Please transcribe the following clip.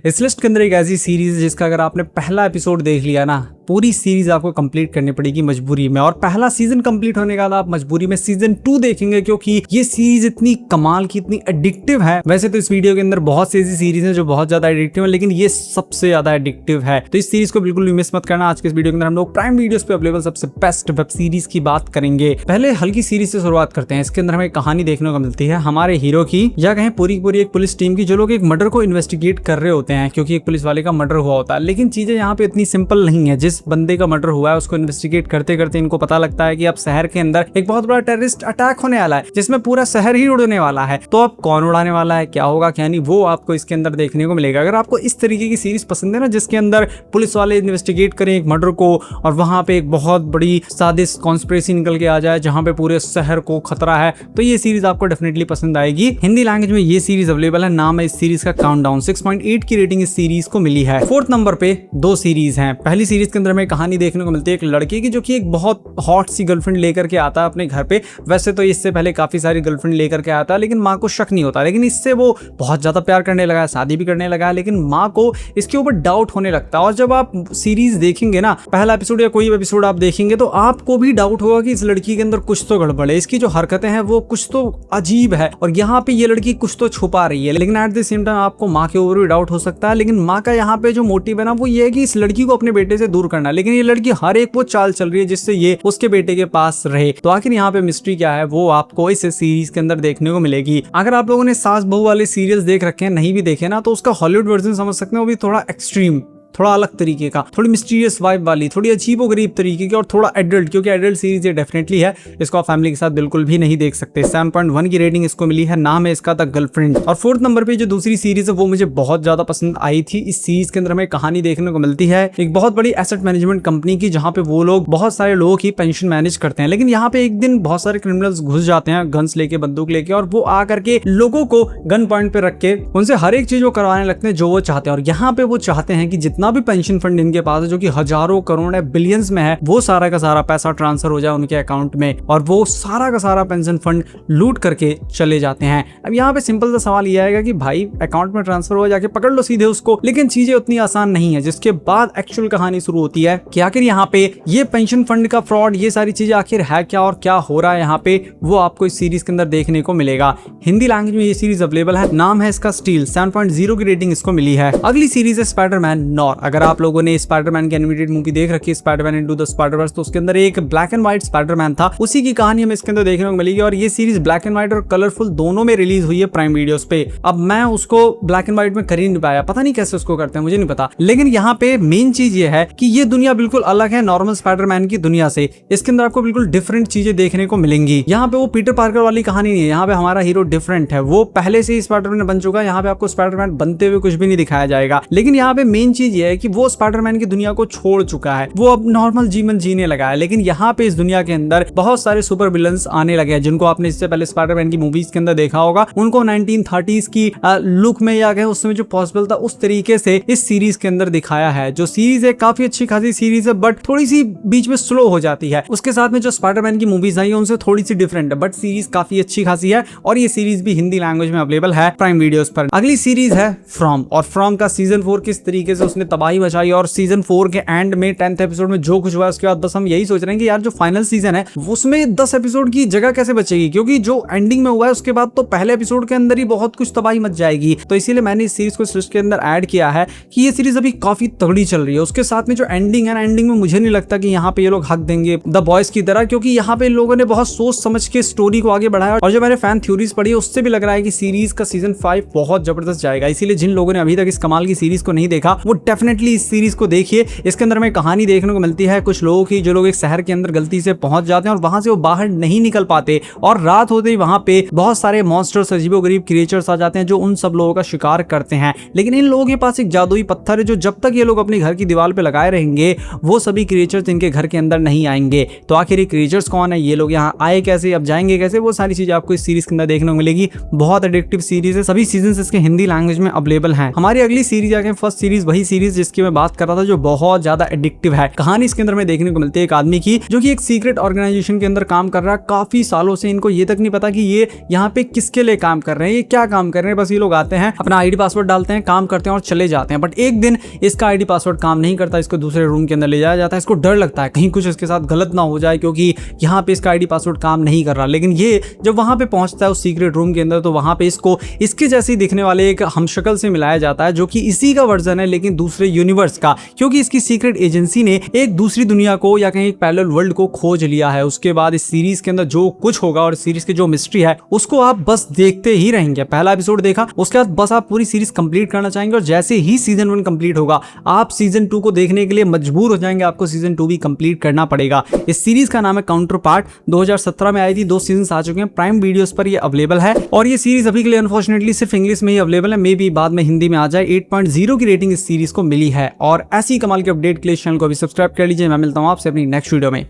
इस लिस्ट के अंदर एक ऐसी सीरीज है जिसका अगर आपने पहला एपिसोड देख लिया ना, पूरी सीरीज आपको कंप्लीट करनी पड़ेगी मजबूरी में। और पहला सीजन कंप्लीट होने के बाद आप मजबूरी में सीजन 2 देखेंगे, क्योंकि ये सीरीज इतनी कमाल की, इतनी एडिक्टिव है। वैसे तो इस वीडियो के अंदर बहुत सी ऐसी सीरीज हैं जो बहुत ज्यादा एडिक्टिव है, लेकिन ये सबसे ज्यादा एडिक्टिव है। तो इस सीरीज को बिल्कुल भी मिस मत करना। आज के इस वीडियो के अंदर हम लोग प्राइम वीडियोस पे अवेलेबल सबसे बेस्ट वेब सीरीज की बात करेंगे। पहले हल्की सीरीज से शुरुआत करते हैं। इसके अंदर हमें कहानी देखने को मिलती है हमारे हीरो की, या कहें पूरी एक पुलिस टीम की, जो लोग एक मर्डर को इन्वेस्टिगेट कर रहे होते हैं, क्योंकि एक पुलिस वाले का मर्डर हुआ होता है। लेकिन चीजें यहाँ पे इतनी सिंपल नहीं है। जिस बंदे का मर्डर हुआ है उसको इन्वेस्टिगेट करते करते इनको पता लगता है कि अब शहर के अंदर एक बहुत बड़ा टेररिस्ट अटैक होने वाला है, जिसमें पूरा शहर ही उड़ने वाला है। तो अब कौन उड़ाने वाला है, क्या होगा क्या नहीं, वो आपको इसके अंदर देखने को मिलेगा। अगर आपको इस तरीके की सीरीज पसंद है ना, जिसके अंदर पुलिस वाले इन्वेस्टिगेट करें एक मर्डर को और वहां पे एक बहुत बड़ी साजिश कॉन्स्पिरेसी निकल के आ जाए जहां पे पूरे शहर को खतरा है, तो ये सीरीज आपको डेफिनेटली पसंद आएगी। हिंदी लैंग्वेज में ये सीरीज अवेलेबल है। नाम है इस सीरीज का काउंटडाउन। 6.8 की रेटिंग इस सीरीज को मिली है। 4th नंबर पे 2 सीरीज हैं। पहली सीरीज के अंदर हमें कहानी देखने को मिलती है एक लड़के की, जो कि एक बहुत हॉट सी गर्लफ्रेंड लेकर के आता है अपने घर पे। वैसे तो इससे पहले काफी सारी गर्लफ्रेंड लेकर के आता है, लेकिन माँ को शक नहीं होता। लेकिन इससे वो बहुत ज्यादा प्यार करने लगा है, शादी भी करने लगा है, लेकिन माँ को इसके ऊपर डाउट होने लगता है। और जब आप सीरीज देखेंगे ना, पहला एपिसोड या कोई एपिसोड आप देखेंगे, तो आपको भी डाउट होगा कि इस लड़की के अंदर कुछ तो गड़बड़ है, इसकी जो हरकतें हैं वो कुछ तो अजीब है, और यहाँ पे ये लड़की कुछ तो छुपा रही है। लेकिन एट द सेम टाइम आपको माँ के ऊपर भी डाउट हो सकता है। लेकिन माँ का यहाँ पे जो मोटिव है ना, वो ये है कि इस लड़की को अपने बेटे से दूर करना है। लेकिन ये लड़की हर एक वो चाल चल रही है जिससे ये उसके बेटे के पास रहे। तो आखिर यहाँ पे मिस्ट्री क्या है, वो आपको इस सीरीज के अंदर देखने को मिलेगी। अगर आप लोगों ने सास बहू वाले सीरियल्स देख रखे हैं, नहीं भी देखे ना, तो उसका हॉलीवुड वर्जन समझ सकते हैं। वो भी थोड़ा एक्सट्रीम, थोड़ा अलग तरीके का, थोड़ी मिस्टीरियस वाइब वाली, थोड़ी अजीबोगरीब तरीके की, और थोड़ा एडल्ट, क्योंकि एडल्ट सीरीज ये डेफिनेटली है। इसको आप फैमिली के साथ बिल्कुल भी नहीं देख सकते। 7.1 की रेटिंग इसको मिली है। नाम है इसका द गर्लफ्रेंड। और 4th नंबर पे जो दूसरी सीरीज है वो मुझे बहुत ज्यादा पसंद आई थी। इस सीरीज के अंदर हमें कहानी देखने को मिलती है एक बहुत बड़ी एसेट मैनेजमेंट कंपनी की, जहां पे वो लोग बहुत सारे लोगों की पेंशन मैनेज करते हैं। लेकिन यहाँ पे एक दिन बहुत सारे क्रिमिनल्स घुस जाते हैं गन्स लेके, बंदूक लेके, और वो आकर के लोगों को गन पॉइंट पे रख के उनसे हर एक चीज वो करवाने लगते हैं जो वो चाहते हैं। और यहाँ पे वो चाहते हैं कि जितना भी पेंशन फंड इनके पास है, जो कि हजारों करोड़ है, बिलियंस में है, वो सारा का सारा पैसा ट्रांसफर हो जाए उनके अकाउंट में, और वो सारा का सारा पेंशन फंड लूट करके चले जाते हैं। अब यहाँ पे सिंपल सा सवाल ये आएगा कि भाई अकाउंट में ट्रांसफर हो, जाके पकड़ लो सीधे उसको। लेकिन चीजें उतनी आसान नहीं है। जिसके बाद एक्चुअल कहानी शुरू होती है कि आखिर यहाँ पे ये पेंशन फंड का फ्रॉड, ये सारी चीजें आखिर है क्या और क्या हो रहा है यहाँ पे, वो आपको इस सीरीज के अंदर देखने को मिलेगा। हिंदी लैंग्वेज में ये सीरीज अवेलेबल है। नाम है इसका स्टील। 7.0 की रेटिंग इसको मिली है। अगली सीरीज है स्पाइडरमैन नॉर। अगर आप लोगों ने स्पाइडरमैन की एनिमेटेड मूवी देख रखी है, स्पाइडरमैन इनटू द स्पाइडरवर्स, तो उसके अंदर एक ब्लैक एंड व्हाइट स्पाइडरमैन था, उसी की कहानी हमें इसके अंदर देखने को मिलेगी। और ये सीरीज ब्लैक एंड व्हाइट और कलरफुल दोनों में रिलीज हुई है प्राइम वीडियोस पे। अब मैं उसको ब्लैक एंड व्हाइट में कर ही नहीं पाया, पता नहीं कैसे उसको करते हैं, मुझे नहीं पता। लेकिन यहाँ पे मेन चीज ये है कि ये दुनिया बिल्कुल अलग है नॉर्मल स्पाइडरमैन की दुनिया से। इसके अंदर आपको बिल्कुल डिफरेंट चीजें देखने को मिलेंगी। यहाँ पे वो पीटर पार्कर वाली कहानी नहीं है। यहाँ पे हमारा हीरो डिफरेंट है, वो पहले से ही स्पाइडरमैन बन चुका है। यहाँ पे आपको स्पाइडरमैन बनते हुए कुछ भी नहीं दिखाया जाएगा। लेकिन यहाँ पे मेन चीज ये है कि वो स्पाइडरमैन की दुनिया को छोड़ चुका है, वो अब नॉर्मल जीवन जीने लगा है। लेकिन यहाँ पे इस दुनिया के अंदर बहुत सारे सुपर विलन्स आने लगे हैं, जिनको आपने इससे पहले स्पाइडरमैन की मूवीज के अंदर देखा होगा। उनको 1930s की लुक में, या उस समय जो पॉसिबल था उस तरीके से इस सीरीज के अंदर दिखाया है। जो सीरीज है काफी अच्छी खासी सीरीज है, बट थोड़ी सी बीच में स्लो हो जाती है। उसके साथ में जो स्पाइडरमैन की मूवीज आई है उनसे थोड़ी सी डिफरेंट है, बट सीरीज काफी अच्छी खासी है। और ये सीरीज भी हिंदी लैंग्वेज में अवेलेबल है प्राइम वीडियोस पर। अगली सीरीज है फ्रॉम। और फ्रॉम का सीजन 4 किस तरीके से उसने तबाही मचाई, और सीजन 4 के एंड में 10th एपिसोड में जो कुछ हुआ, उसके बाद बस हम यही सोच रहे हैं कि यार जो फाइनल सीजन है उसमें 10 एपिसोड की जगह कैसे बचेगी, क्योंकि जो एंडिंग में हुआ है उसके बाद तो पहले एपिसोड के अंदर ही बहुत कुछ तबाही मच जाएगी। तो इसीलिए मैंने इस सीरीज को इस लिस्ट के अंदर ऐड किया है कि ये सीरीज अभी काफी तगड़ी चल रही है। उसके साथ में जो एंडिंग है ना, एंडिंग में मुझे नहीं लगता कि यहाँ पे ये लोग हक देंगे द बॉयज की तरह, क्योंकि यहाँ पे लोगों ने बहुत सोच समझ के स्टोरी को आगे बढ़ाया। और जो मैंने फैन थ्योरीज पढ़ी है उससे भी लग रहा है कि सीरीज का सीजन 5 बहुत जबरदस्त जाएगा। इसीलिए जिन लोगों ने अभी तक इस कमाल की सीरीज को नहीं देखा, वो डेफिनेटली इस सीरीज को देखिए। इसके अंदर हमें कहानी देखने को मिलती है कुछ लोगों की, जो लोग एक शहर के अंदर गलती से पहुंच जाते हैं और वहां से वो बाहर नहीं निकल पाते, और रात होते ही वहां पे बहुत सारे मॉन्स्टर्स, अजीबोगरीब क्रिएचर्स आ जाते हैं जो उन सब लोगों का शिकार करते हैं। लेकिन इन लोगों के पास एक जादुई पत्थर है, जो जब तक ये लोग अपने घर की दीवार पे लगाए रहेंगे, वो सभी क्रिएचर्स इनके घर के अंदर नहीं आएंगे। तो आखिर ये क्रिएचर्स कौन है, ये लोग यहाँ आए कैसे, अब जाएंगे कैसे, वो सारी चीजें आपको इस सीरीज के अंदर देखने को मिलेगी। बहुत एडिक्टिव सीरीज है। सभी सीजन इसके हिंदी लैंग्वेज में अवेलेबल हैं। हमारी अगली सीरीज आ गई फर्स्ट सीरीज, वही सीरीज सीरीज जिसकी मैं बात कर रहा था, जो बहुत ज्यादा एडिक्टिव है। कहानी इसके अंदर में देखने को मिलती है एक आदमी की जो कि एक सीक्रेट ऑर्गेनाइजेशन के अंदर काम कर रहा है काफी सालों से। इनको ये तक नहीं पता कि ये यहाँ पे किसके लिए काम कर रहे हैं, ये क्या काम कर रहे हैं। बस ये लोग आते हैं, अपना आईडी पासवर्ड डालते हैं, काम करते हैं और चले जाते हैं। बट एक दिन इसका आईडी पासवर्ड काम नहीं करता, इसको दूसरे रूम के अंदर ले जाया जाता है। इसको डर लगता है कहीं कुछ इसके साथ गलत ना हो जाए, क्योंकि यहाँ पे इसका आईडी पासवर्ड काम नहीं कर रहा। लेकिन ये जब वहां पे पहुंचता है उस सीक्रेट रूम के अंदर, तो वहां पे इसको इसके जैसे ही दिखने वाले एक हमशक्ल से मिलाया जाता है, जो कि इसी का वर्जन है लेकिन दूसरे यूनिवर्स का, क्योंकि इसकी सीक्रेट एजेंसी ने एक दूसरी दुनिया को या कहीं एक पैरेलल वर्ल्ड को खोज लिया है। उसके बाद इस सीरीज के अंदर जो कुछ होगा और सीरीज की जो मिस्ट्री है उसको आप बस देखते ही रहेंगे। पहला एपिसोड देखा, उसके बाद बस आप पूरी सीरीज कंप्लीट करना चाहेंगे, और जैसे ही सीजन 1 कंप्लीट होगा आप सीजन 2 को देखने के लिए मजबूर हो जाएंगे। आपको सीजन 2 भी कंप्लीट करना पड़ेगा। इस सीरीज का नाम है काउंटर पार्ट। 2017 में आई थी, 2 सीजन आ चुके हैं, प्राइम वीडियोस पर ये अवेलेबल है। और ये सीरीज अभी के लिए अनफॉर्चुनेटली सिर्फ इंग्लिश में ही अवेलेबल है, मे बी बाद में हिंदी में आ जाए। 8.0 की रेटिंग इस सीरीज को मिली है। और ऐसी कमाल के अपडेट के लिए चैनल को भी सब्सक्राइब कर लीजिए। मैं मिलता हूं आपसे अपनी नेक्स्ट वीडियो में।